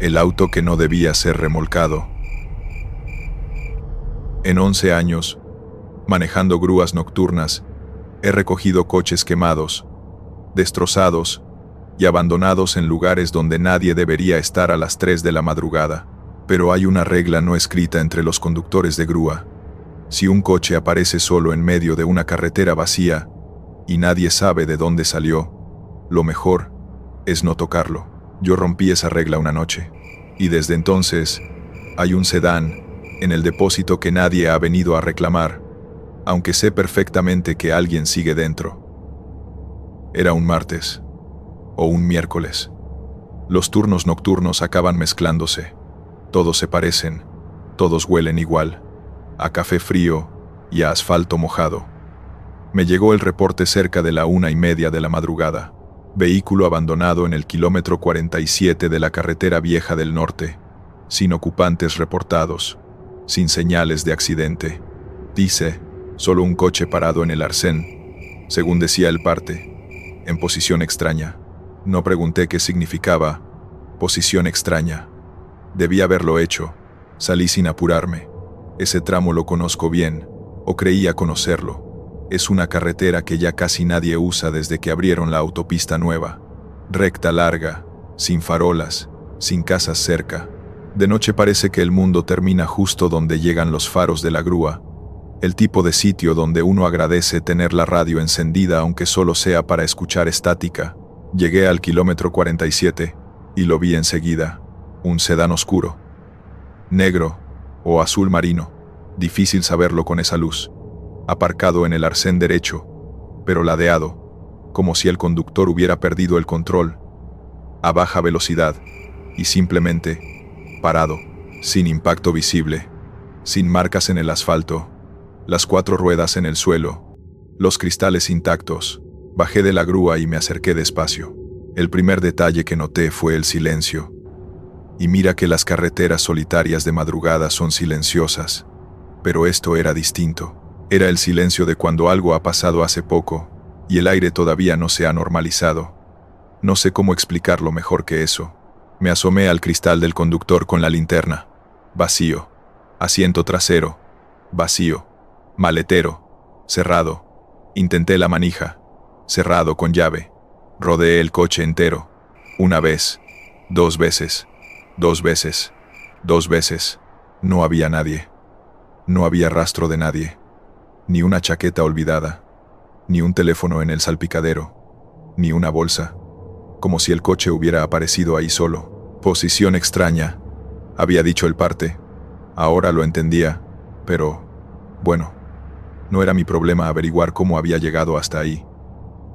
El auto que no debía ser remolcado. En 11 años, manejando grúas nocturnas, he recogido coches quemados, destrozados y abandonados en lugares donde nadie debería estar a las 3 de la madrugada. Pero hay una regla no escrita entre los conductores de grúa. Si un coche aparece solo en medio de una carretera vacía y nadie sabe de dónde salió, lo mejor es no tocarlo. Yo rompí esa regla una noche, y desde entonces hay un sedán en el depósito que nadie ha venido a reclamar, aunque sé perfectamente que alguien sigue dentro. Era un martes o un miércoles. Los turnos nocturnos acaban mezclándose. Todos se parecen, todos huelen igual, a café frío y a asfalto mojado. Me llegó el reporte cerca de la 1:30 de la madrugada. Vehículo abandonado en el kilómetro 47 de la carretera vieja del norte, sin ocupantes reportados, sin señales de accidente. Dice, solo un coche parado en el arcén, según decía el parte, en posición extraña. No pregunté qué significaba, posición extraña. Debí haberlo hecho. Salí sin apurarme. Ese tramo lo conozco bien, o creía conocerlo. Es una carretera que ya casi nadie usa desde que abrieron la autopista nueva. Recta larga, sin farolas, sin casas cerca. De noche parece que el mundo termina justo donde llegan los faros de la grúa. El tipo de sitio donde uno agradece tener la radio encendida aunque solo sea para escuchar estática. Llegué al kilómetro 47 y lo vi enseguida. Un sedán oscuro, negro o azul marino, difícil saberlo con esa luz, aparcado en el arcén derecho, pero ladeado, como si el conductor hubiera perdido el control, a baja velocidad, y simplemente parado, sin impacto visible, sin marcas en el asfalto, las 4 ruedas en el suelo, los cristales intactos. Bajé de la grúa y me acerqué despacio. El primer detalle que noté fue el silencio. Y mira que las carreteras solitarias de madrugada son silenciosas, pero esto era distinto. Era el silencio de cuando algo ha pasado hace poco, y el aire todavía no se ha normalizado. No sé cómo explicarlo mejor que eso. Me asomé al cristal del conductor con la linterna. Vacío. Asiento trasero. Vacío. Maletero. Cerrado. Intenté la manija. Cerrado con llave. Rodeé el coche entero. Una vez. 2 veces. 2 veces, 2 veces. No había nadie. No había rastro de nadie. Ni una chaqueta olvidada. Ni un teléfono en el salpicadero. Ni una bolsa. Como si el coche hubiera aparecido ahí solo. Posición extraña, había dicho el parte. Ahora lo entendía, pero, bueno, no era mi problema averiguar cómo había llegado hasta ahí.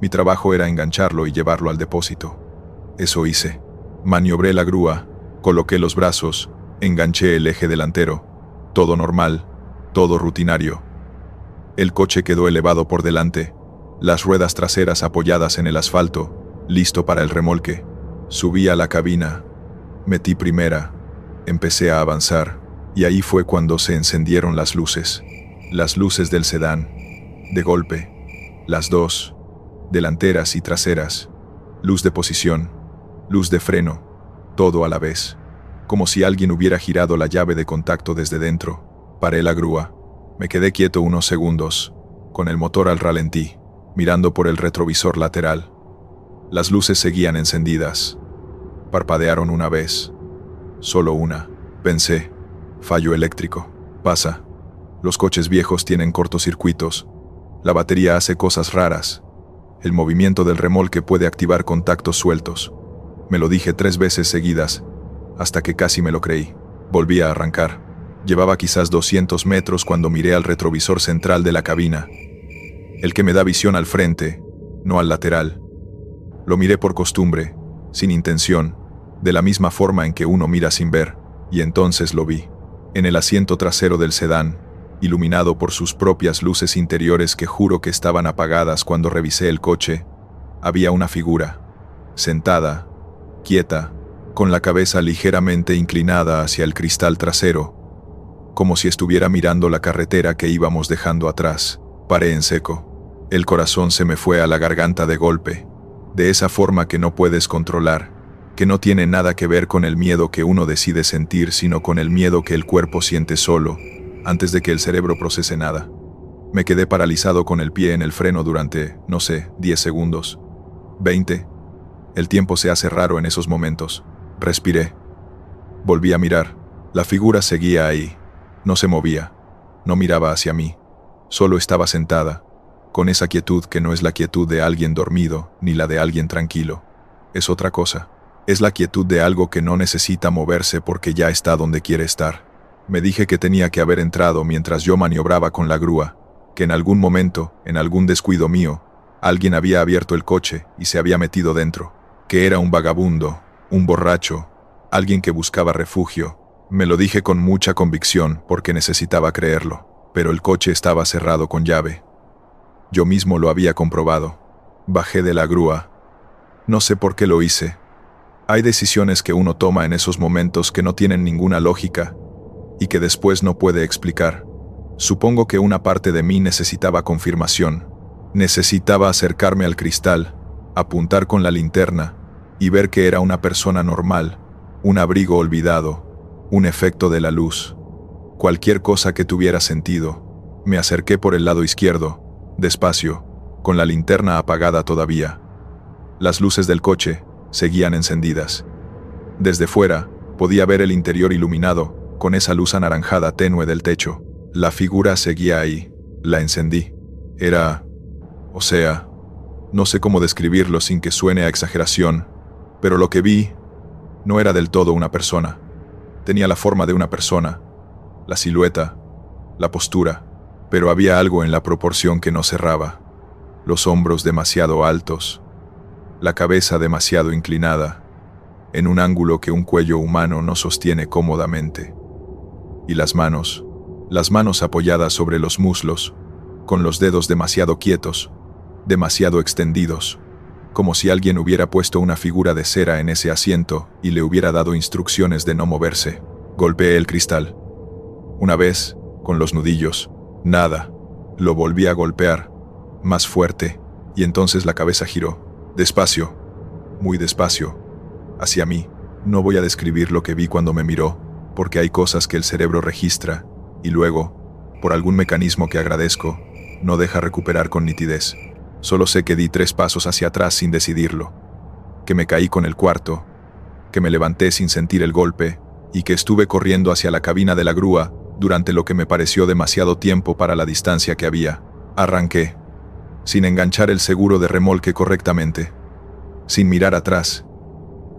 Mi trabajo era engancharlo y llevarlo al depósito. Eso hice. Maniobré la grúa. Coloqué los brazos, enganché el eje delantero. Todo normal, todo rutinario. El coche quedó elevado por delante, las ruedas traseras apoyadas en el asfalto, listo para el remolque. Subí a la cabina, metí primera, empecé a avanzar, y ahí fue cuando se encendieron las luces del sedán. De golpe, las 2, delanteras y traseras, luz de posición, luz de freno, todo a la vez, como si alguien hubiera girado la llave de contacto desde dentro. Paré la grúa, me quedé quieto unos segundos, con el motor al ralentí, mirando por el retrovisor lateral. Las luces seguían encendidas. Parpadearon una vez, solo una. Pensé, fallo eléctrico, pasa. Los coches viejos tienen cortocircuitos, la batería hace cosas raras. El movimiento del remolque puede activar contactos sueltos. Me lo dije 3 veces seguidas, hasta que casi me lo creí. Volví a arrancar. Llevaba quizás 200 metros cuando miré al retrovisor central de la cabina, el que me da visión al frente, no al lateral. Lo miré por costumbre, sin intención, de la misma forma en que uno mira sin ver, y entonces lo vi. En el asiento trasero del sedán, iluminado por sus propias luces interiores que juro que estaban apagadas cuando revisé el coche, había una figura, sentada, quieta, con la cabeza ligeramente inclinada hacia el cristal trasero, como si estuviera mirando la carretera que íbamos dejando atrás. Paré en seco. El corazón se me fue a la garganta de golpe, de esa forma que no puedes controlar, que no tiene nada que ver con el miedo que uno decide sentir, sino con el miedo que el cuerpo siente solo, antes de que el cerebro procese nada. Me quedé paralizado con el pie en el freno durante, no sé, 10 segundos. 20. El tiempo se hace raro en esos momentos. Respiré. Volví a mirar. La figura seguía ahí. No se movía. No miraba hacia mí. Solo estaba sentada, con esa quietud que no es la quietud de alguien dormido, ni la de alguien tranquilo. Es otra cosa. Es la quietud de algo que no necesita moverse porque ya está donde quiere estar. Me dije que tenía que haber entrado mientras yo maniobraba con la grúa, que en algún momento, en algún descuido mío, alguien había abierto el coche y se había metido dentro, que era un vagabundo, un borracho, alguien que buscaba refugio. Me lo dije con mucha convicción porque necesitaba creerlo, pero el coche estaba cerrado con llave. Yo mismo lo había comprobado. Bajé de la grúa. No sé por qué lo hice. Hay decisiones que uno toma en esos momentos que no tienen ninguna lógica y que después no puede explicar. Supongo que una parte de mí necesitaba confirmación. Necesitaba acercarme al cristal, apuntar con la linterna y ver que era una persona normal, un abrigo olvidado, un efecto de la luz. Cualquier cosa que tuviera sentido. Me acerqué por el lado izquierdo, despacio, con la linterna apagada todavía. Las luces del coche seguían encendidas. Desde fuera, podía ver el interior iluminado, con esa luz anaranjada tenue del techo. La figura seguía ahí. La encendí. Era... no sé cómo describirlo sin que suene a exageración, pero lo que vi no era del todo una persona. Tenía la forma de una persona, la silueta, la postura, pero había algo en la proporción que no cerraba. Los hombros demasiado altos, la cabeza demasiado inclinada, en un ángulo que un cuello humano no sostiene cómodamente. Y las manos apoyadas sobre los muslos, con los dedos demasiado quietos, demasiado extendidos, como si alguien hubiera puesto una figura de cera en ese asiento y le hubiera dado instrucciones de no moverse. Golpeé el cristal. Una vez, con los nudillos. Nada. Lo volví a golpear, más fuerte, y entonces la cabeza giró. Despacio, muy despacio, hacia mí. No voy a describir lo que vi cuando me miró, porque hay cosas que el cerebro registra, y luego, por algún mecanismo que agradezco, no deja recuperar con nitidez. Solo sé que di 3 pasos hacia atrás sin decidirlo, que me caí con el cuarto, que me levanté sin sentir el golpe, y que estuve corriendo hacia la cabina de la grúa durante lo que me pareció demasiado tiempo para la distancia que había. Arranqué, sin enganchar el seguro de remolque correctamente, sin mirar atrás,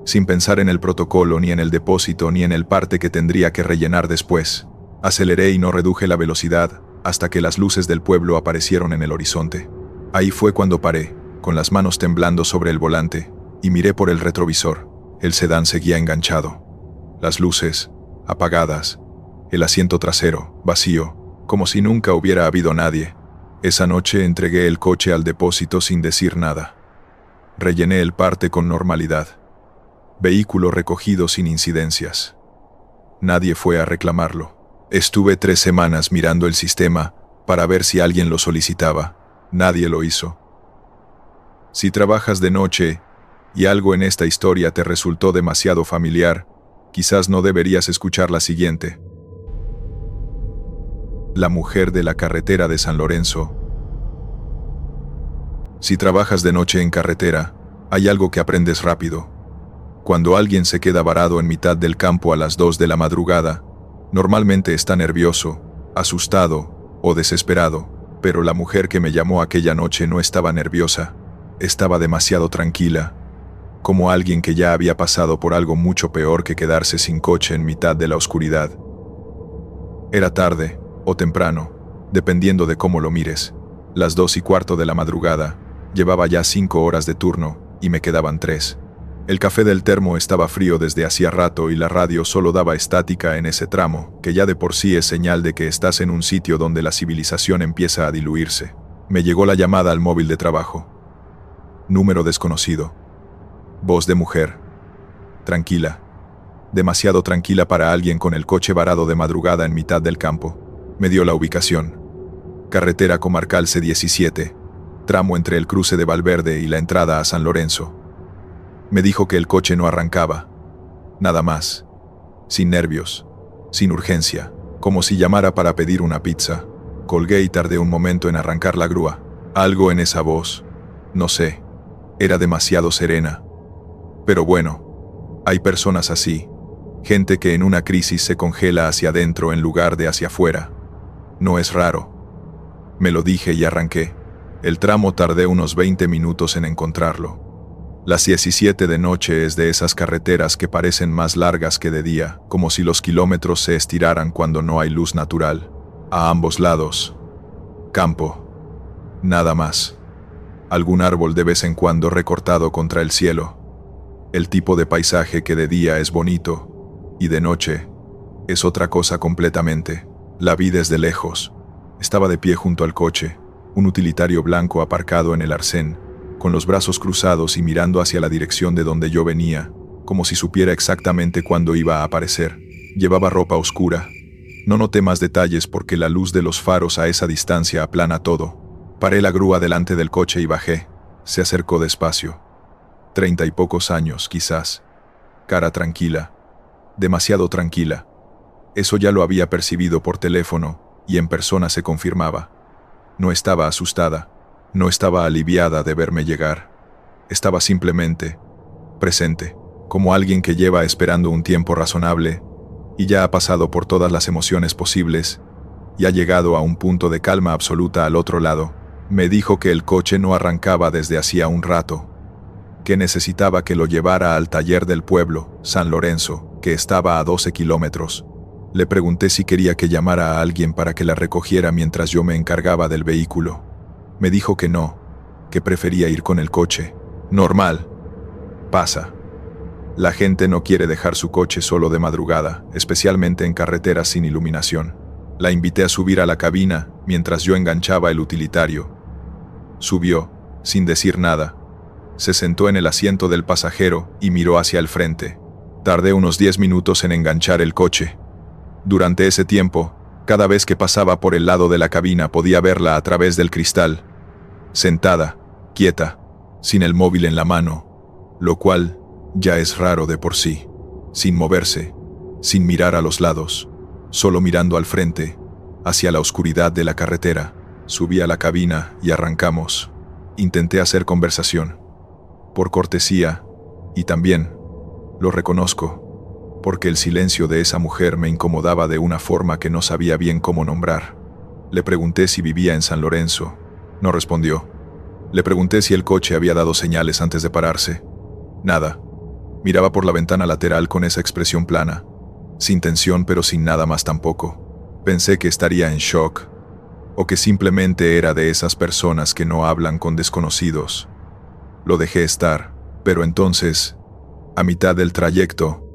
sin pensar en el protocolo, ni en el depósito, ni en el parte que tendría que rellenar después. Aceleré y no reduje la velocidad hasta que las luces del pueblo aparecieron en el horizonte. Ahí fue cuando paré, con las manos temblando sobre el volante, y miré por el retrovisor. El sedán seguía enganchado. Las luces, apagadas. El asiento trasero, vacío, como si nunca hubiera habido nadie. Esa noche entregué el coche al depósito sin decir nada. Rellené el parte con normalidad. Vehículo recogido sin incidencias. Nadie fue a reclamarlo. Estuve 3 semanas mirando el sistema para ver si alguien lo solicitaba. Nadie lo hizo. Si trabajas de noche y algo en esta historia te resultó demasiado familiar, quizás no deberías escuchar la siguiente. La mujer de la carretera de San Lorenzo. Si trabajas de noche en carretera, hay algo que aprendes rápido. Cuando alguien se queda varado en mitad del campo a las 2 de la madrugada, normalmente está nervioso, asustado o desesperado, pero la mujer que me llamó aquella noche no estaba nerviosa, estaba demasiado tranquila, como alguien que ya había pasado por algo mucho peor que quedarse sin coche en mitad de la oscuridad. Era tarde o temprano, dependiendo de cómo lo mires. Las 2:15 de la madrugada, llevaba ya 5 horas de turno y me quedaban 3. El café del termo estaba frío desde hacía rato y la radio solo daba estática en ese tramo, que ya de por sí es señal de que estás en un sitio donde la civilización empieza a diluirse. Me llegó la llamada al móvil de trabajo. Número desconocido. Voz de mujer. Tranquila. Demasiado tranquila para alguien con el coche varado de madrugada en mitad del campo. Me dio la ubicación. Carretera comarcal C17, tramo entre el cruce de Valverde y la entrada a San Lorenzo. Me dijo que el coche no arrancaba. Nada más. Sin nervios. Sin urgencia. Como si llamara para pedir una pizza. Colgué y tardé un momento en arrancar la grúa. Algo en esa voz. No sé. Era demasiado serena. Pero bueno. Hay personas así. Gente que en una crisis se congela hacia adentro en lugar de hacia afuera. No es raro. Me lo dije y arranqué. El tramo tardé unos 20 minutos en encontrarlo. Las 17 de noche es de esas carreteras que parecen más largas que de día, como si los kilómetros se estiraran cuando no hay luz natural. A ambos lados. Campo. Nada más. Algún árbol de vez en cuando recortado contra el cielo. El tipo de paisaje que de día es bonito, y de noche es otra cosa completamente. La vi desde lejos. Estaba de pie junto al coche, un utilitario blanco aparcado en el arcén, con los brazos cruzados y mirando hacia la dirección de donde yo venía, como si supiera exactamente cuándo iba a aparecer. Llevaba ropa oscura. No noté más detalles porque la luz de los faros a esa distancia aplana todo. Paré la grúa delante del coche y bajé. Se acercó despacio. 30 y pocos años, quizás. Cara tranquila. Demasiado tranquila. Eso ya lo había percibido por teléfono, y en persona se confirmaba. No estaba asustada. No estaba aliviada de verme llegar. Estaba simplemente presente, como alguien que lleva esperando un tiempo razonable y ya ha pasado por todas las emociones posibles y ha llegado a un punto de calma absoluta al otro lado. Me dijo que el coche no arrancaba desde hacía un rato, que necesitaba que lo llevara al taller del pueblo, San Lorenzo, que estaba a 12 kilómetros. Le pregunté si quería que llamara a alguien para que la recogiera mientras yo me encargaba del vehículo. Me dijo que no, que prefería ir con el coche. Normal. Pasa. La gente no quiere dejar su coche solo de madrugada, especialmente en carreteras sin iluminación. La invité a subir a la cabina mientras yo enganchaba el utilitario. Subió, sin decir nada. Se sentó en el asiento del pasajero y miró hacia el frente. Tardé unos 10 minutos en enganchar el coche. Durante ese tiempo, cada vez que pasaba por el lado de la cabina podía verla a través del cristal. Sentada, quieta, sin el móvil en la mano, lo cual ya es raro de por sí, sin moverse, sin mirar a los lados, solo mirando al frente, hacia la oscuridad de la carretera. Subí a la cabina y arrancamos. Intenté hacer conversación, por cortesía, y también, lo reconozco, porque el silencio de esa mujer me incomodaba de una forma que no sabía bien cómo nombrar. Le pregunté si vivía en San Lorenzo. No respondió. Le pregunté si el coche había dado señales antes de pararse. Nada. Miraba por la ventana lateral con esa expresión plana, sin tensión pero sin nada más tampoco. Pensé que estaría en shock, o que simplemente era de esas personas que no hablan con desconocidos. Lo dejé estar, pero entonces, a mitad del trayecto,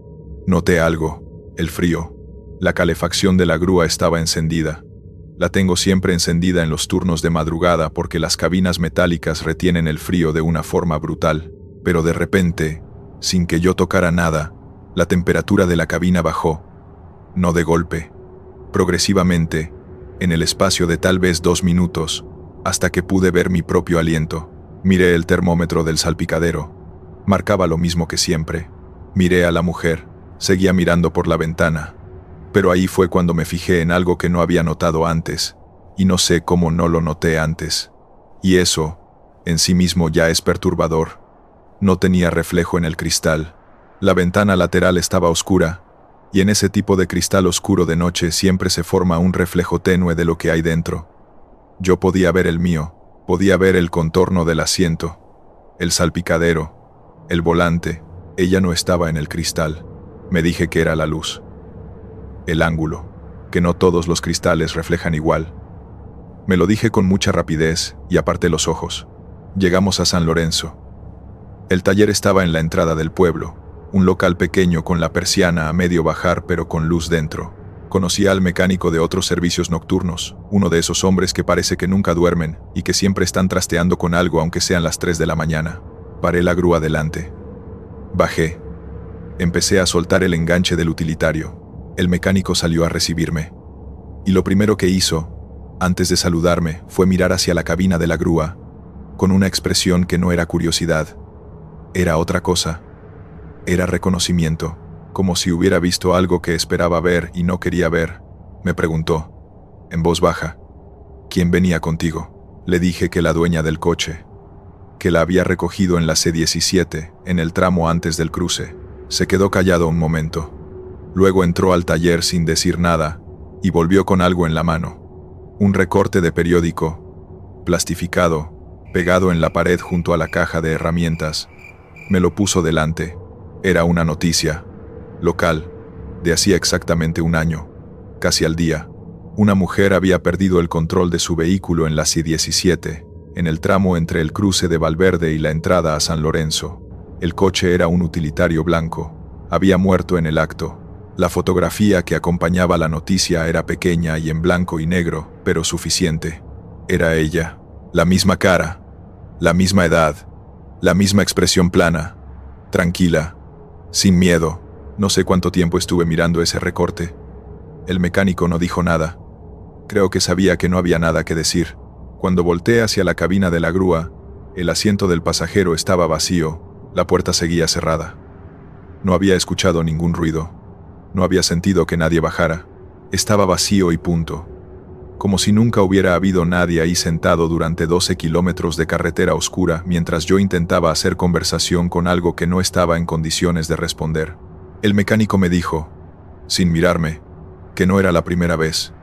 noté algo: el frío. La calefacción de la grúa estaba encendida. La tengo siempre encendida en los turnos de madrugada porque las cabinas metálicas retienen el frío de una forma brutal, pero de repente, sin que yo tocara nada, la temperatura de la cabina bajó. No de golpe, progresivamente, en el espacio de tal vez 2 minutos, hasta que pude ver mi propio aliento. Miré el termómetro del salpicadero. Marcaba lo mismo que siempre. Miré a la mujer, seguía mirando por la ventana. Pero ahí fue cuando me fijé en algo que no había notado antes, y no sé cómo no lo noté antes. Y eso, en sí mismo ya es perturbador. No tenía reflejo en el cristal. La ventana lateral estaba oscura, y en ese tipo de cristal oscuro de noche siempre se forma un reflejo tenue de lo que hay dentro. Yo podía ver el mío, podía ver el contorno del asiento, el salpicadero, el volante. Ella no estaba en el cristal. Me dije que era la luz. El ángulo, que no todos los cristales reflejan igual. Me lo dije con mucha rapidez y aparté los ojos. Llegamos a San Lorenzo. El taller estaba en la entrada del pueblo, un local pequeño con la persiana a medio bajar pero con luz dentro. Conocí al mecánico de otros servicios nocturnos, uno de esos hombres que parece que nunca duermen y que siempre están trasteando con algo aunque sean las 3 de la mañana. Paré la grúa delante. Bajé. Empecé a soltar el enganche del utilitario. El mecánico salió a recibirme. Y lo primero que hizo, antes de saludarme, fue mirar hacia la cabina de la grúa, con una expresión que no era curiosidad. Era otra cosa. Era reconocimiento, como si hubiera visto algo que esperaba ver y no quería ver. Me preguntó, en voz baja, ¿quién venía contigo? Le dije que la dueña del coche, que la había recogido en la C-17, en el tramo antes del cruce. Se quedó callado un momento. Luego entró al taller sin decir nada y volvió con algo en la mano. Un recorte de periódico, plastificado, pegado en la pared junto a la caja de herramientas. Me lo puso delante. Era una noticia, local, de hacía exactamente un año, casi al día. Una mujer había perdido el control de su vehículo en la C-17, en el tramo entre el cruce de Valverde y la entrada a San Lorenzo. El coche era un utilitario blanco. Había muerto en el acto. La fotografía que acompañaba la noticia era pequeña y en blanco y negro, pero suficiente. Era ella. La misma cara, la misma edad, la misma expresión plana, tranquila, sin miedo. No sé cuánto tiempo estuve mirando ese recorte. El mecánico no dijo nada. Creo que sabía que no había nada que decir. Cuando volteé hacia la cabina de la grúa, el asiento del pasajero estaba vacío, la puerta seguía cerrada. No había escuchado ningún ruido. No había sentido que nadie bajara. Estaba vacío y punto. Como si nunca hubiera habido nadie ahí sentado durante 12 kilómetros de carretera oscura mientras yo intentaba hacer conversación con algo que no estaba en condiciones de responder. El mecánico me dijo, sin mirarme, que no era la primera vez,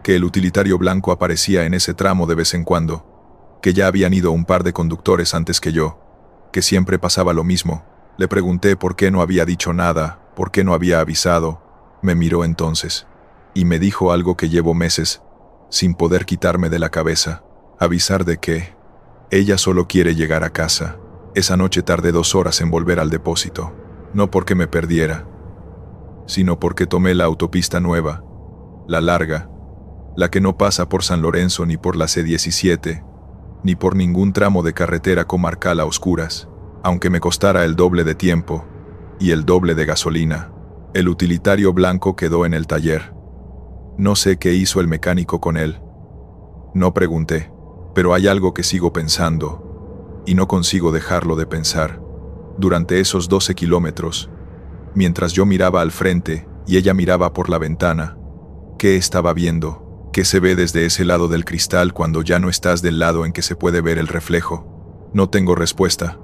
que el utilitario blanco aparecía en ese tramo de vez en cuando, que ya habían ido un par de conductores antes que yo, que siempre pasaba lo mismo. Le pregunté por qué no había dicho nada, por qué no había avisado. Me miró entonces, y me dijo algo que llevo meses sin poder quitarme de la cabeza. Avisar de que ella solo quiere llegar a casa. Esa noche tardé 2 horas en volver al depósito, no porque me perdiera, sino porque tomé la autopista nueva, la larga, la que no pasa por San Lorenzo ni por la C-17, ni por ningún tramo de carretera comarcal a oscuras. Aunque me costara el doble de tiempo y el doble de gasolina, el utilitario blanco quedó en el taller. No sé qué hizo el mecánico con él. No pregunté, pero hay algo que sigo pensando, y no consigo dejarlo de pensar. Durante esos 12 kilómetros, mientras yo miraba al frente y ella miraba por la ventana, ¿qué estaba viendo? ¿Qué se ve desde ese lado del cristal cuando ya no estás del lado en que se puede ver el reflejo? No tengo respuesta,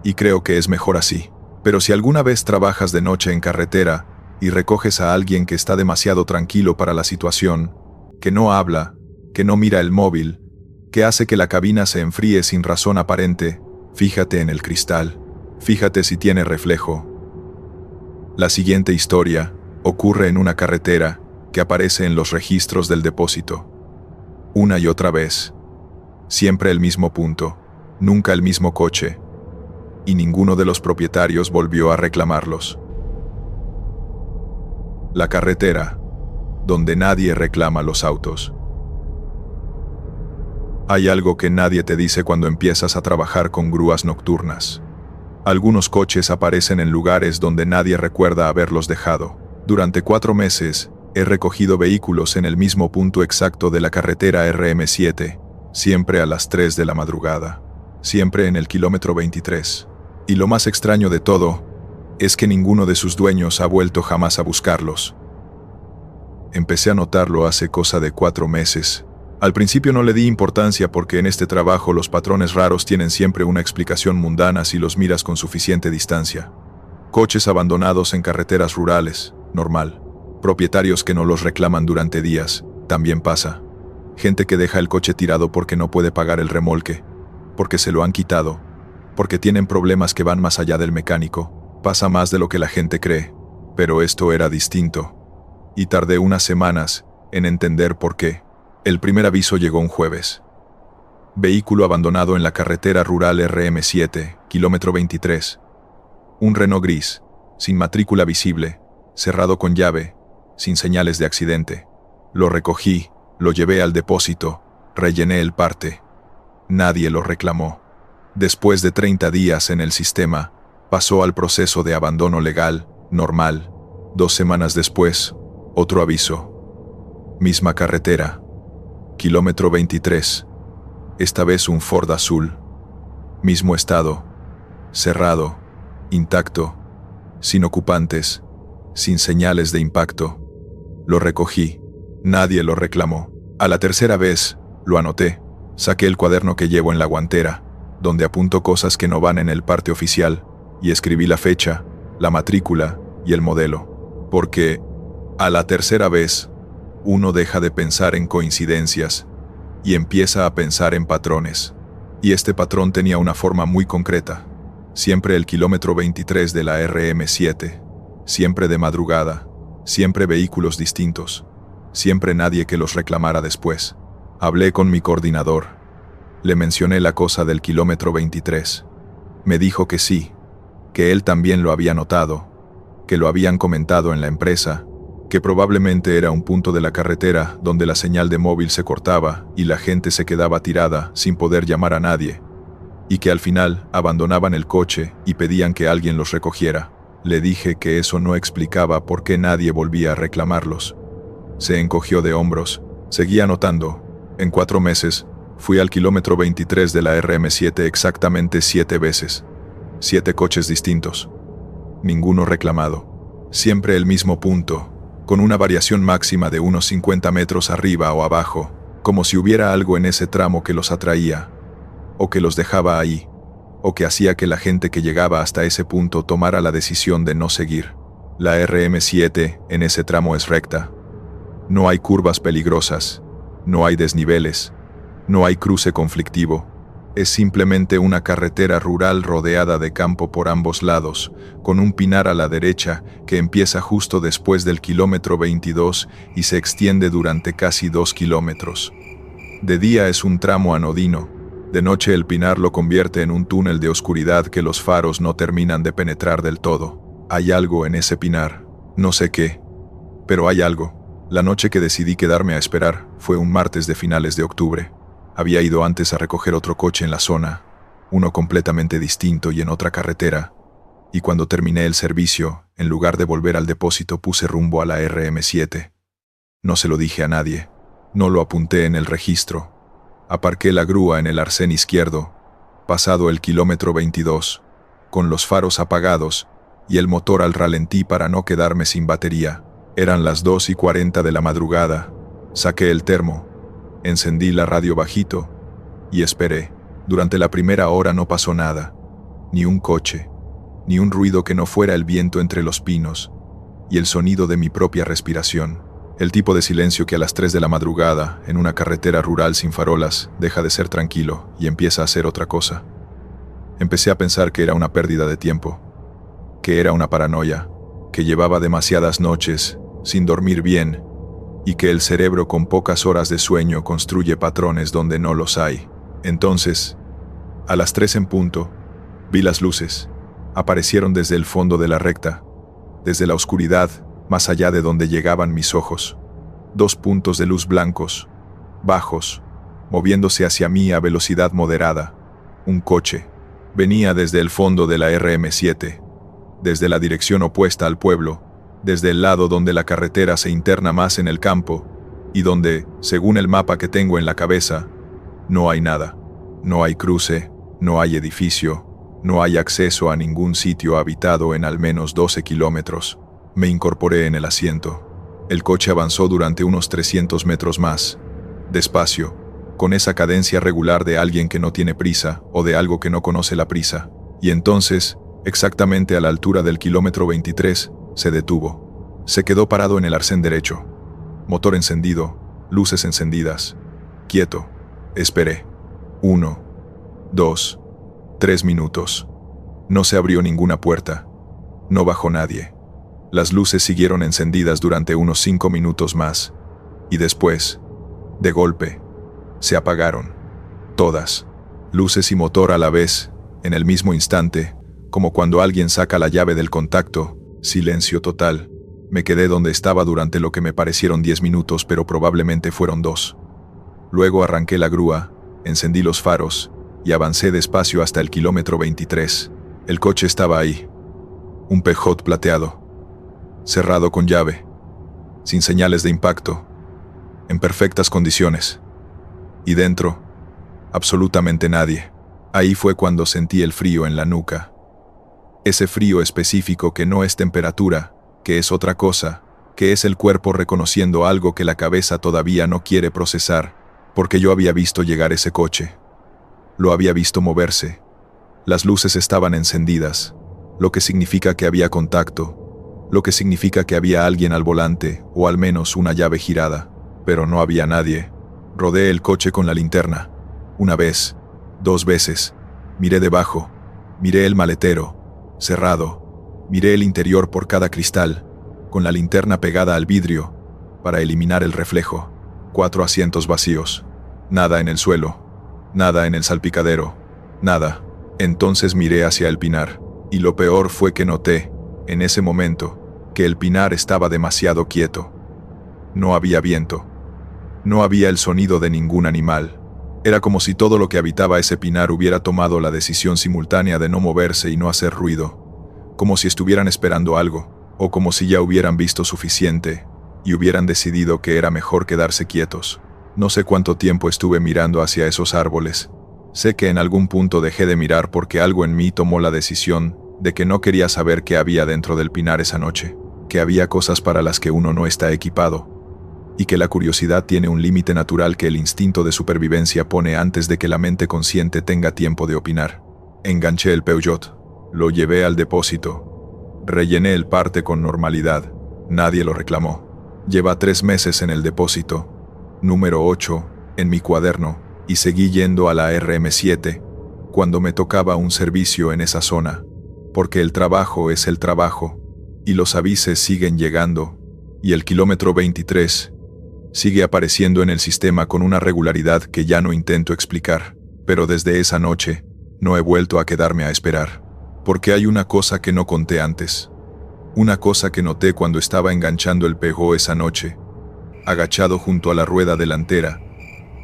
y creo que es mejor así. Pero si alguna vez trabajas de noche en carretera y recoges a alguien que está demasiado tranquilo para la situación, que no habla, que no mira el móvil, que hace que la cabina se enfríe sin razón aparente, fíjate en el cristal, fíjate si tiene reflejo. La siguiente historia ocurre en una carretera que aparece en los registros del depósito. Una y otra vez. Siempre el mismo punto, nunca el mismo coche, y ninguno de los propietarios volvió a reclamarlos. La carretera, donde nadie reclama los autos. Hay algo que nadie te dice cuando empiezas a trabajar con grúas nocturnas. Algunos coches aparecen en lugares donde nadie recuerda haberlos dejado. Durante 4 meses, he recogido vehículos en el mismo punto exacto de la carretera RM7, siempre a las 3 de la madrugada, siempre en el kilómetro 23. Y lo más extraño de todo es que ninguno de sus dueños ha vuelto jamás a buscarlos. Empecé a notarlo hace cosa de 4 meses. Al principio no le di importancia porque en este trabajo los patrones raros tienen siempre una explicación mundana si los miras con suficiente distancia. Coches abandonados en carreteras rurales, normal. Propietarios que no los reclaman durante días, también pasa. Gente que deja el coche tirado porque no puede pagar el remolque, porque se lo han quitado, porque tienen problemas que van más allá del mecánico. Pasa más de lo que la gente cree, pero esto era distinto. Y tardé unas semanas en entender por qué. El primer aviso llegó un jueves. Vehículo abandonado en la carretera rural RM7, kilómetro 23. Un Renault gris, sin matrícula visible, cerrado con llave, sin señales de accidente. Lo recogí, lo llevé al depósito, rellené el parte. Nadie lo reclamó. Después de 30 días en el sistema, pasó al proceso de abandono legal, normal. 2 semanas después, otro aviso. Misma carretera. Kilómetro 23. Esta vez un Ford azul. Mismo estado. Cerrado. Intacto. sin ocupantes, sin señales de impacto. Lo recogí. Nadie lo reclamó. A la tercera vez, lo anoté. Saqué el cuaderno que llevo en la guantera, donde apunto cosas que no van en el parte oficial, y escribí la fecha, la matrícula y el modelo. Porque, a la tercera vez, uno deja de pensar en coincidencias y empieza a pensar en patrones. Y este patrón tenía una forma muy concreta. Siempre el kilómetro 23 de la RM7. Siempre de madrugada. Siempre vehículos distintos. Siempre nadie que los reclamara después. Hablé con mi coordinador. Le mencioné la cosa del kilómetro 23. Me dijo que sí, que él también lo había notado, que lo habían comentado en la empresa, que probablemente era un punto de la carretera donde la señal de móvil se cortaba y la gente se quedaba tirada sin poder llamar a nadie, y que al final abandonaban el coche y pedían que alguien los recogiera. Le dije que eso no explicaba por qué nadie volvía a reclamarlos. Se encogió de hombros. Seguía anotando. En 4 meses, fui al kilómetro 23 de la RM7 exactamente 7 veces. 7 coches distintos. Ninguno reclamado. Siempre el mismo punto, con una variación máxima de unos 50 metros arriba o abajo, como si hubiera algo en ese tramo que los atraía, o que los dejaba ahí, o que hacía que la gente que llegaba hasta ese punto tomara la decisión de no seguir. La RM7 en ese tramo es recta. No hay curvas peligrosas, no hay desniveles, no hay cruce conflictivo. Es simplemente una carretera rural rodeada de campo por ambos lados, con un pinar a la derecha que empieza justo después del kilómetro 22 y se extiende durante casi 2 kilómetros. De día es un tramo anodino, de noche el pinar lo convierte en un túnel de oscuridad que los faros no terminan de penetrar del todo. Hay algo en ese pinar, no sé qué, pero hay algo. La noche que decidí quedarme a esperar fue un martes de finales de octubre. Había ido antes a recoger otro coche en la zona, uno completamente distinto y en otra carretera, y cuando terminé el servicio, en lugar de volver al depósito puse rumbo a la RM7. No se lo dije a nadie, no lo apunté en el registro. Aparqué la grúa en el arcén izquierdo, pasado el kilómetro 22, con los faros apagados y el motor al ralentí para no quedarme sin batería. Eran las 2:40 de la madrugada. Saqué el termo, encendí la radio bajito y esperé. Durante la primera hora no pasó nada, ni un coche, ni un ruido que no fuera el viento entre los pinos y el sonido de mi propia respiración. El tipo de silencio que a las 3 de la madrugada, en una carretera rural sin farolas, deja de ser tranquilo y empieza a ser otra cosa. Empecé a pensar que era una pérdida de tiempo, que era una paranoia, que llevaba demasiadas noches sin dormir bien, y que el cerebro con pocas horas de sueño construye patrones donde no los hay. Entonces, a las 3 en punto, vi las luces. Aparecieron desde el fondo de la recta, desde la oscuridad, más allá de donde llegaban mis ojos. 2 puntos de luz blancos, bajos, moviéndose hacia mí a velocidad moderada. Un coche. Venía desde el fondo de la RM7, desde la dirección opuesta al pueblo, desde el lado donde la carretera se interna más en el campo, y donde, según el mapa que tengo en la cabeza, no hay nada. No hay cruce, no hay edificio, no hay acceso a ningún sitio habitado en al menos 12 kilómetros. Me incorporé en el asiento. El coche avanzó durante unos 300 metros más, despacio, con esa cadencia regular de alguien que no tiene prisa o de algo que no conoce la prisa. Y entonces, exactamente a la altura del kilómetro 23, se detuvo. Se quedó parado en el arcén derecho. Motor encendido, luces encendidas. Quieto. Esperé. 1, 2, 3 minutos. No se abrió ninguna puerta. No bajó nadie. Las luces siguieron encendidas durante unos 5 minutos más. Y después, de golpe, se apagaron. Todas. Luces y motor a la vez, en el mismo instante, como cuando alguien saca la llave del contacto. Silencio total. Me quedé donde estaba durante lo que me parecieron 10 minutos, pero probablemente fueron 2. Luego arranqué la grúa, encendí los faros y avancé despacio hasta el kilómetro 23. El coche estaba ahí. Un Peugeot plateado, cerrado con llave, sin señales de impacto, en perfectas condiciones. Y dentro, absolutamente nadie. Ahí fue cuando sentí el frío en la nuca. Ese frío específico que no es temperatura, que es otra cosa, que es el cuerpo reconociendo algo que la cabeza todavía no quiere procesar, porque yo había visto llegar ese coche. Lo había visto moverse. Las luces estaban encendidas, lo que significa que había contacto, lo que significa que había alguien al volante, o al menos una llave girada, pero no había nadie. Rodeé el coche con la linterna. Una vez, 2 veces. Miré debajo, miré el maletero, cerrado, miré el interior por cada cristal, con la linterna pegada al vidrio, para eliminar el reflejo. 4 asientos vacíos. Nada en el suelo. Nada en el salpicadero. Nada. Entonces miré hacia el pinar, y lo peor fue que noté, en ese momento, que el pinar estaba demasiado quieto. No había viento. No había el sonido de ningún animal. Era como si todo lo que habitaba ese pinar hubiera tomado la decisión simultánea de no moverse y no hacer ruido. Como si estuvieran esperando algo, o como si ya hubieran visto suficiente, y hubieran decidido que era mejor quedarse quietos. No sé cuánto tiempo estuve mirando hacia esos árboles. Sé que en algún punto dejé de mirar porque algo en mí tomó la decisión de que no quería saber qué había dentro del pinar esa noche, que había cosas para las que uno no está equipado, y que la curiosidad tiene un límite natural que el instinto de supervivencia pone antes de que la mente consciente tenga tiempo de opinar. Enganché el Peugeot, lo llevé al depósito, rellené el parte con normalidad, nadie lo reclamó. Lleva 3 meses en el depósito, número 8, en mi cuaderno, y seguí yendo a la RM7, cuando me tocaba un servicio en esa zona, porque el trabajo es el trabajo, y los avises siguen llegando, y el kilómetro 23 sigue apareciendo en el sistema con una regularidad que ya no intento explicar, pero desde esa noche no he vuelto a quedarme a esperar, porque hay una cosa que no conté antes, una cosa que noté cuando estaba enganchando el Peugeot esa noche, agachado junto a la rueda delantera,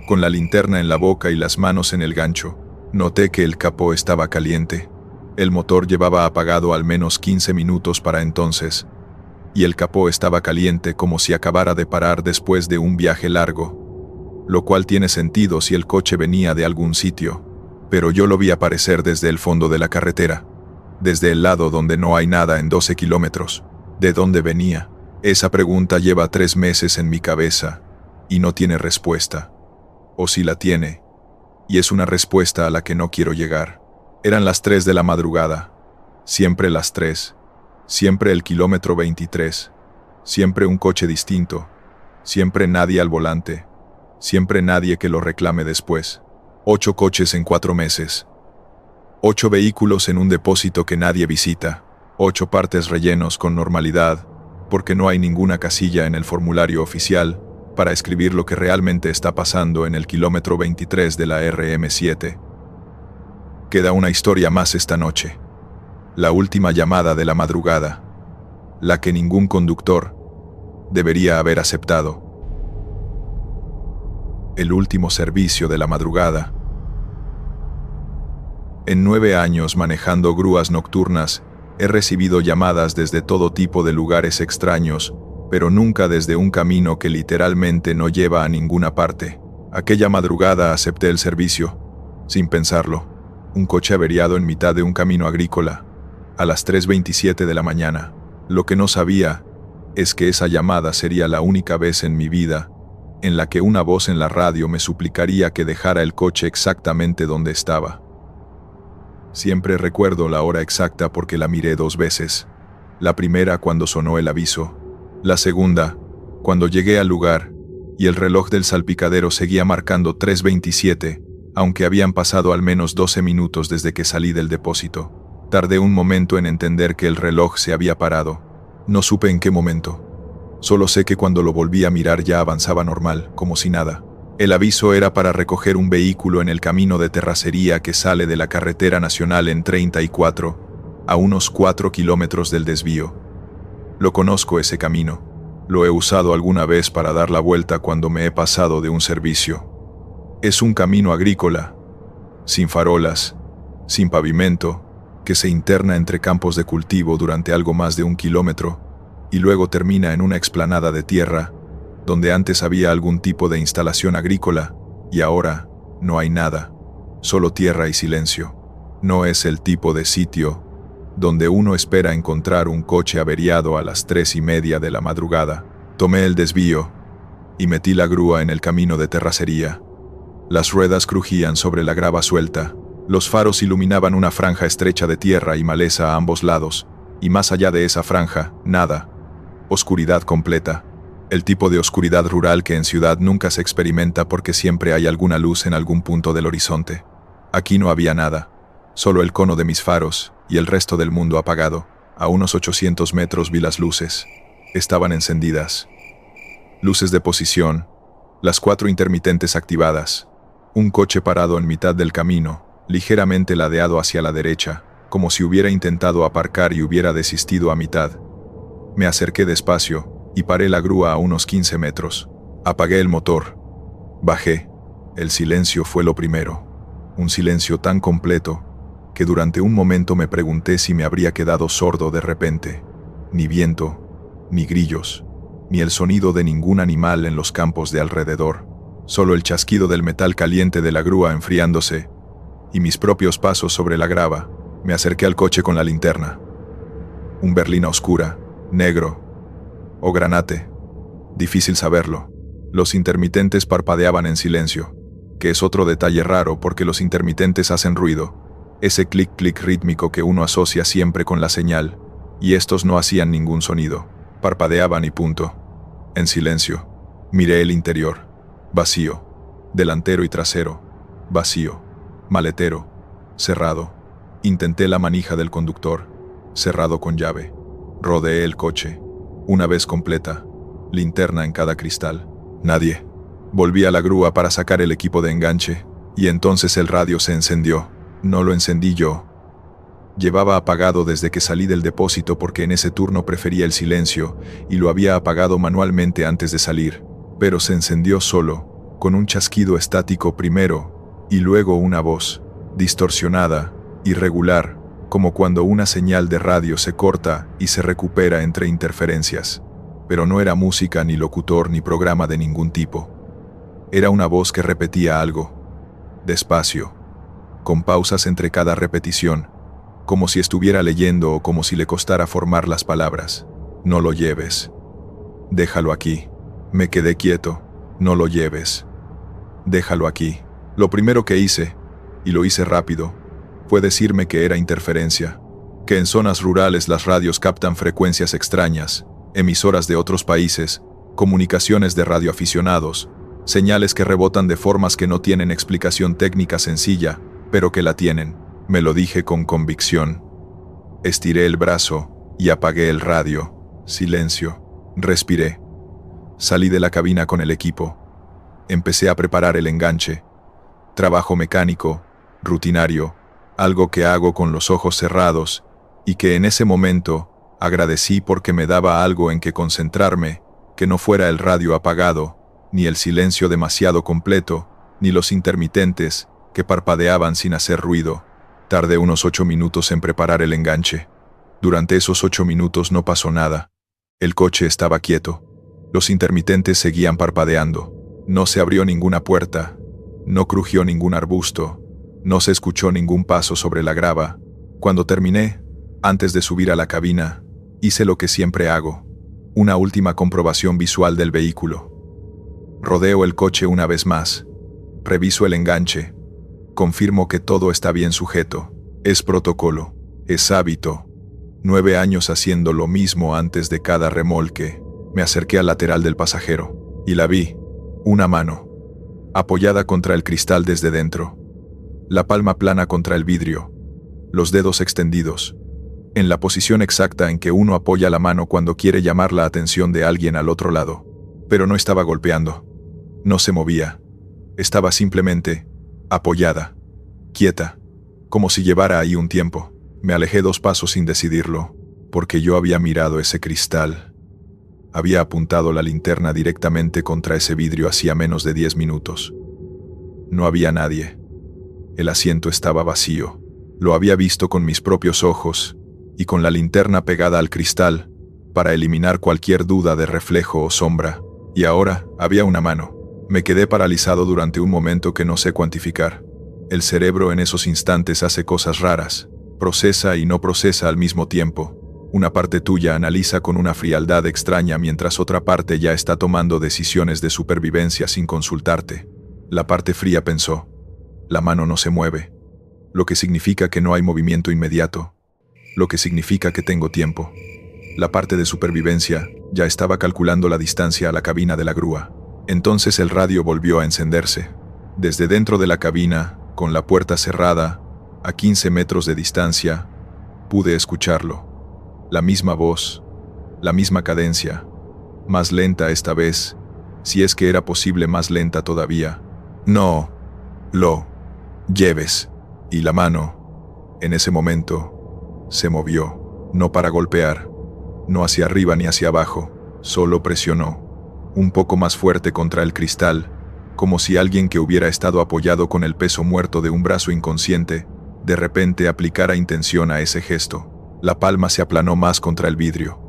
con la linterna en la boca y las manos en el gancho. Noté que el capó estaba caliente. El motor llevaba apagado al menos 15 minutos para entonces, y el capó estaba caliente como si acabara de parar después de un viaje largo, lo cual tiene sentido si el coche venía de algún sitio, pero yo lo vi aparecer desde el fondo de la carretera, desde el lado donde no hay nada en 12 kilómetros. ¿De dónde venía? Esa pregunta lleva 3 meses en mi cabeza, y no tiene respuesta. O si la tiene, y es una respuesta a la que no quiero llegar. Eran las 3 de la madrugada, siempre las 3, siempre el kilómetro 23, siempre un coche distinto, siempre nadie al volante, siempre nadie que lo reclame después. 8 coches en 4 meses. 8 vehículos en un depósito que nadie visita. 8 partes rellenos con normalidad, porque no hay ninguna casilla en el formulario oficial para escribir lo que realmente está pasando en el kilómetro 23 de la RM7. Queda una historia más esta noche. La última llamada de la madrugada. La que ningún conductor debería haber aceptado. El último servicio de la madrugada. En 9 años manejando grúas nocturnas, he recibido llamadas desde todo tipo de lugares extraños, pero nunca desde un camino que literalmente no lleva a ninguna parte. Aquella madrugada acepté el servicio, sin pensarlo. Un coche averiado en mitad de un camino agrícola, a las 3:27 de la mañana. Lo que no sabía es que esa llamada sería la única vez en mi vida en la que una voz en la radio me suplicaría que dejara el coche exactamente donde estaba. Siempre recuerdo la hora exacta porque la miré 2 veces. La primera cuando sonó el aviso. La segunda, cuando llegué al lugar, y el reloj del salpicadero seguía marcando 3:27, aunque habían pasado al menos 12 minutos desde que salí del depósito. Tardé un momento en entender que el reloj se había parado. No supe en qué momento. Solo sé que cuando lo volví a mirar ya avanzaba normal, como si nada. El aviso era para recoger un vehículo en el camino de terracería que sale de la carretera nacional en 34, a unos 4 kilómetros del desvío. Lo conozco ese camino. Lo he usado alguna vez para dar la vuelta cuando me he pasado de un servicio. Es un camino agrícola, sin farolas, sin pavimento, que se interna entre campos de cultivo durante algo más de 1 kilómetro, y luego termina en una explanada de tierra, donde antes había algún tipo de instalación agrícola, y ahora no hay nada, solo tierra y silencio. No es el tipo de sitio donde uno espera encontrar un coche averiado a las 3:30 de la madrugada. Tomé el desvío y metí la grúa en el camino de terracería. Las ruedas crujían sobre la grava suelta. Los faros iluminaban una franja estrecha de tierra y maleza a ambos lados, y más allá de esa franja, nada. Oscuridad completa. El tipo de oscuridad rural que en ciudad nunca se experimenta porque siempre hay alguna luz en algún punto del horizonte. Aquí no había nada, solo el cono de mis faros y el resto del mundo apagado. A unos 800 metros vi las luces. Estaban encendidas. Luces de posición, las 4 intermitentes activadas. Un coche parado en mitad del camino, ligeramente ladeado hacia la derecha, como si hubiera intentado aparcar y hubiera desistido a mitad. Me acerqué despacio y paré la grúa a unos 15 metros. Apagué el motor. Bajé. El silencio fue lo primero. Un silencio tan completo que durante un momento me pregunté si me habría quedado sordo de repente. Ni viento, ni grillos, ni el sonido de ningún animal en los campos de alrededor. Solo el chasquido del metal caliente de la grúa enfriándose y mis propios pasos sobre la grava. Me acerqué al coche con la linterna. Un berlina oscura, negro o granate. Difícil saberlo. Los intermitentes parpadeaban en silencio, que es otro detalle raro porque los intermitentes hacen ruido, ese clic-clic rítmico que uno asocia siempre con la señal, y estos no hacían ningún sonido, parpadeaban y punto. En silencio. Miré el interior. Vacío. Delantero y trasero. Vacío. Maletero. Cerrado. Intenté la manija del conductor. Cerrado con llave. Rodeé el coche. Una vez completa. Linterna en cada cristal. Nadie. Volví a la grúa para sacar el equipo de enganche, y entonces el radio se encendió. No lo encendí yo. Llevaba apagado desde que salí del depósito porque en ese turno prefería el silencio, y lo había apagado manualmente antes de salir, pero se encendió solo, con un chasquido estático primero, y luego una voz, distorsionada, irregular, como cuando una señal de radio se corta y se recupera entre interferencias. Pero no era música, ni locutor, ni programa de ningún tipo. Era una voz que repetía algo, despacio, con pausas entre cada repetición, como si estuviera leyendo o como si le costara formar las palabras. No lo lleves. Déjalo aquí. Me quedé quieto. No lo lleves. Déjalo aquí. Lo primero que hice, y lo hice rápido, fue decirme que era interferencia, que en zonas rurales las radios captan frecuencias extrañas, emisoras de otros países, comunicaciones de radioaficionados, señales que rebotan de formas que no tienen explicación técnica sencilla, pero que la tienen. Me lo dije con convicción. Estiré el brazo y apagué el radio. Silencio. Respiré. Salí de la cabina con el equipo. Empecé a preparar el enganche. Trabajo mecánico, rutinario, algo que hago con los ojos cerrados y que en ese momento agradecí porque me daba algo en que concentrarme, que no fuera el radio apagado, ni el silencio demasiado completo, ni los intermitentes que parpadeaban sin hacer ruido. Tardé unos 8 minutos en preparar el enganche. Durante esos 8 minutos no pasó nada. El coche estaba quieto. Los intermitentes seguían parpadeando. No se abrió ninguna puerta. No crujió ningún arbusto. No se escuchó ningún paso sobre la grava. Cuando terminé, antes de subir a la cabina, hice lo que siempre hago. Una última comprobación visual del vehículo. Rodeo el coche una vez más. Reviso el enganche. Confirmo que todo está bien sujeto. Es protocolo. Es hábito. 9 años haciendo lo mismo antes de cada remolque. Me acerqué al lateral del pasajero. Y la vi. Una mano. Apoyada contra el cristal desde dentro. La palma plana contra el vidrio. Los dedos extendidos. En la posición exacta en que uno apoya la mano cuando quiere llamar la atención de alguien al otro lado. Pero no estaba golpeando. No se movía. Estaba simplemente apoyada, quieta, como si llevara ahí un tiempo. Me alejé 2 pasos sin decidirlo, porque yo había mirado ese cristal. Había apuntado la linterna directamente contra ese vidrio hacía menos de 10 minutos. No había nadie. El asiento estaba vacío. Lo había visto con mis propios ojos, y con la linterna pegada al cristal, para eliminar cualquier duda de reflejo o sombra. Y ahora había una mano. Me quedé paralizado durante un momento que no sé cuantificar. El cerebro en esos instantes hace cosas raras. procesa y no procesa al mismo tiempo. Una parte tuya analiza con una frialdad extraña mientras otra parte ya está tomando decisiones de supervivencia sin consultarte. La parte fría pensó: la mano no se mueve, lo que significa que no hay movimiento inmediato, lo que significa que tengo tiempo. La parte de supervivencia ya estaba calculando la distancia a la cabina de la grúa. Entonces el radio volvió a encenderse. Desde dentro de la cabina, con la puerta cerrada, a 15 metros de distancia, pude escucharlo. La misma voz, la misma cadencia, más lenta esta vez, si es que era posible más lenta todavía. No lo lleves. Y la mano, en ese momento, se movió, no para golpear, no hacia arriba ni hacia abajo, solo presionó, un poco más fuerte contra el cristal, como si alguien que hubiera estado apoyado con el peso muerto de un brazo inconsciente, de repente aplicara intención a ese gesto. La palma se aplanó más contra el vidrio.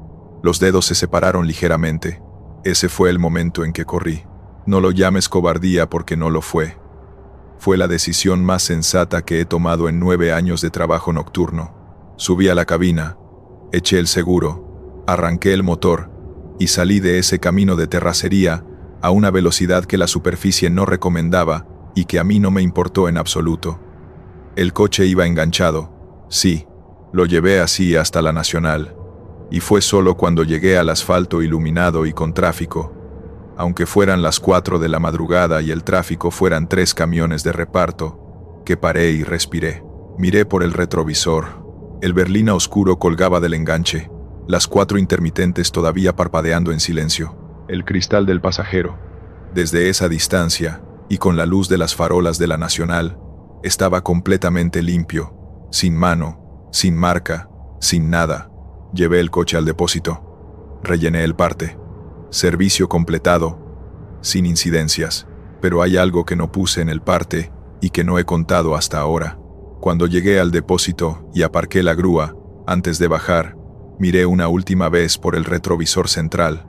Los dedos se separaron ligeramente. Ese fue el momento en que corrí. No lo llames cobardía porque no lo fue. Fue la decisión más sensata que he tomado en 9 años de trabajo nocturno. Subí a la cabina, eché el seguro, arranqué el motor y salí de ese camino de terracería a una velocidad que la superficie no recomendaba y que a mí no me importó en absoluto. El coche iba enganchado, sí. Lo llevé así hasta la Nacional, y fue solo cuando llegué al asfalto iluminado y con tráfico, aunque fueran las 4 de la madrugada y el tráfico fueran 3 camiones de reparto, que paré y respiré. Miré por el retrovisor. El berlina oscuro colgaba del enganche, las 4 intermitentes todavía parpadeando en silencio. El cristal del pasajero, desde esa distancia, y con la luz de las farolas de la Nacional, estaba completamente limpio, sin mano, sin marca, sin nada. Llevé el coche al depósito. Rellené el parte. Servicio completado. Sin incidencias. Pero hay algo que no puse en el parte y que no he contado hasta ahora. Cuando llegué al depósito y aparqué la grúa, antes de bajar, miré una última vez por el retrovisor central.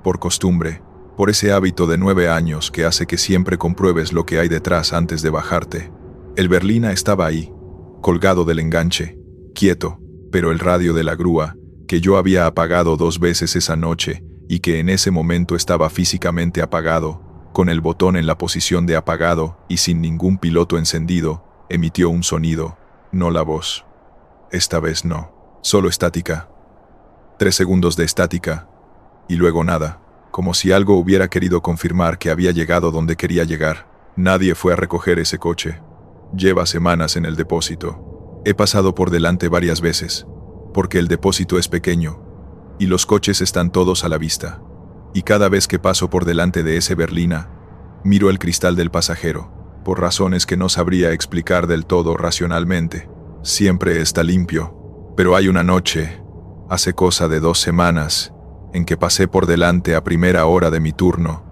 Por costumbre, por ese hábito de 9 años que hace que siempre compruebes lo que hay detrás antes de bajarte. El berlina estaba ahí, colgado del enganche, quieto, pero el radio de la grúa, que yo había apagado 2 veces esa noche y que en ese momento estaba físicamente apagado, con el botón en la posición de apagado y sin ningún piloto encendido, emitió un sonido, no la voz. Esta vez no, solo estática. 3 segundos de estática, y luego nada, como si algo hubiera querido confirmar que había llegado donde quería llegar. Nadie fue a recoger ese coche. Lleva semanas en el depósito. He pasado por delante varias veces, porque el depósito es pequeño, y los coches están todos a la vista. Y cada vez que paso por delante de ese berlina, miro el cristal del pasajero, por razones que no sabría explicar del todo racionalmente. Siempre está limpio, pero hay una noche, hace cosa de 2 semanas, en que pasé por delante a primera hora de mi turno,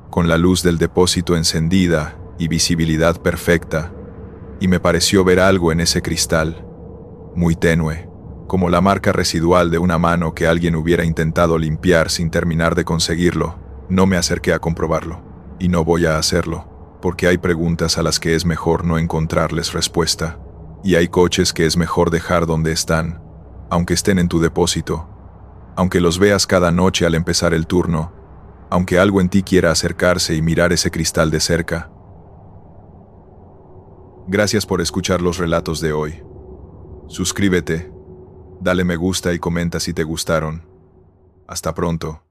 con la luz del depósito encendida y visibilidad perfecta, y me pareció ver algo en ese cristal, muy tenue, como la marca residual de una mano que alguien hubiera intentado limpiar sin terminar de conseguirlo. No me acerqué a comprobarlo, y no voy a hacerlo, porque hay preguntas a las que es mejor no encontrarles respuesta, y hay coches que es mejor dejar donde están, aunque estén en tu depósito, aunque los veas cada noche al empezar el turno, aunque algo en ti quiera acercarse y mirar ese cristal de cerca. Gracias por escuchar los relatos de hoy. Suscríbete, dale me gusta y comenta si te gustaron. Hasta pronto.